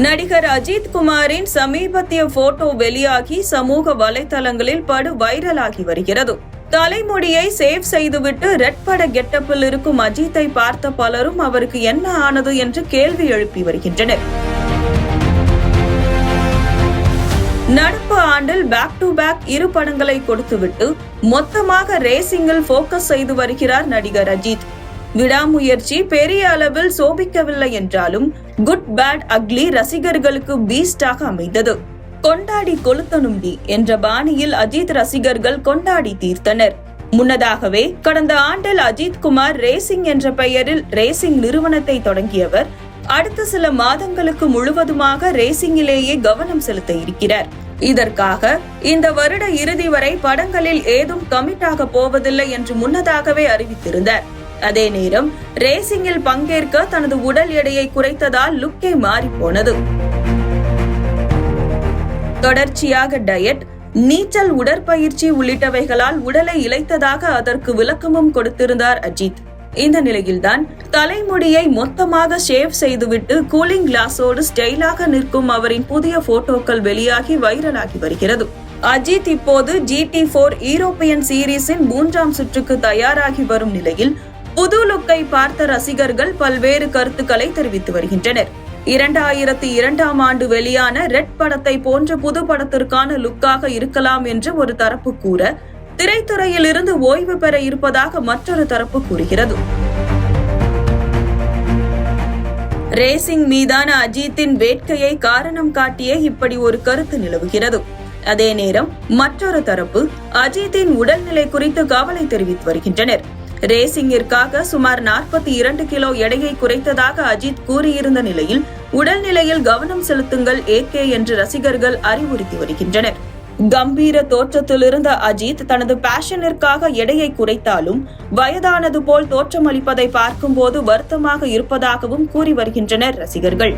நடிகர் அஜித் குமாரின் சமீபத்திய போட்டோ வெளியாகி சமூக வலைதளங்களில் படு வைரலாகி வருகிறது. தலைமுடியை சேவ் செய்துவிட்டு ரெட் பட கெட்டப்பில் இருக்கும் அஜித்தை பார்த்த பலரும் அவருக்கு என்ன ஆனது என்று கேள்வி எழுப்பி வருகின்றனர். நடப்பு ஆண்டில் பேக் டு பேக் 2 படங்களை கொடுத்துவிட்டு மொத்தமாக ரேசிங்கில் போக்கஸ் செய்து வருகிறார் நடிகர் அஜித். விடாமுயற்சி பெரிய அளவில் சோபிக்கவில்லை என்றாலும் குட் பேட் அக்லி ரசிகர்களுக்கு பீஸ்டாக அமைந்தது. கொண்டாடி கொளுத்தனும்டி என்ற பாணியில் அஜித் ரசிகர்கள் கொண்டாடி தீர்த்தனர். முன்னதாகவே கடந்த ஆண்டில் அஜித் குமார் ரேசிங் என்ற பெயரில் ரேசிங் நிறுவனத்தை தொடங்கியவர். அடுத்த சில மாதங்களுக்கு முழுவதுமாக ரேசிங்கிலேயே கவனம் செலுத்த இருக்கிறார். இதற்காக இந்த வருட இறுதி வரை படங்களில் ஏதும் கமிட் ஆக போவதில்லை என்று முன்னதாகவே அறிவித்திருந்தார். அதே நேரம் ரேசிங்கில் பங்கேற்க தனது உடல் எடையை குறைத்ததால் லுக்கே மாறி போனது. தொடர்ச்சியாக டயட், நீச்சல், உடற்பயிற்சி உள்ளிட்டவைகளால் உடலை இளைத்ததாக அதற்கு விளக்கமும் கொடுத்திருந்தார் அஜித். இந்த நிலையில்தான் தலைமுடியை மொத்தமாக ஷேவ் செய்துவிட்டு கூலிங் கிளாஸோடு ஸ்டைலாக நிற்கும் அவரின் புதிய போட்டோக்கள் வெளியாகி வைரலாகி வருகிறது. அஜித் இப்போது GT4 யூரோப்பியன் சீரீஸின் 3ஆம் சுற்றுக்கு தயாராகி வரும் நிலையில் புது லுக்கை பார்த்த ரசிகர்கள் பல்வேறு கருத்துக்களை தெரிவித்து வருகின்றனர். 2002ஆம் ஆண்டு வெளியான ரெட் படத்தை போன்ற புது படத்திற்கான லுக்காக இருக்கலாம் என்று ஒரு தரப்பு கூற, திரைத்துறையில் இருந்து ஓய்வு பெற இருப்பதாக மற்றொரு தரப்பு கூறுகிறது. ரேசிங் மீதான அஜித்தின் வேட்கையை காரணம் காட்டியே இப்படி ஒரு கருத்து நிலவுகிறது. அதே நேரம் மற்றொரு தரப்பு அஜித்தின் உடல்நிலை குறித்து கவலை தெரிவித்து வருகின்றனர். ரேசிங்கிற்காக சுமார் 42 கிலோ எடையை குறைத்ததாக அஜித் கூறியிருந்த நிலையில் உடல்நிலையில் கவனம் செலுத்துங்கள் AK என்று ரசிகர்கள் அறிவுறுத்தி வருகின்றனர். கம்பீர தோற்றத்தில் இருந்த அஜித் தனது பேஷனிற்காக எடையை குறைத்தாலும் வயதானது போல் தோற்றமளிப்பதை பார்க்கும்போது வருத்தமாக இருப்பதாகவும் கூறி வருகின்றனர் ரசிகர்கள்.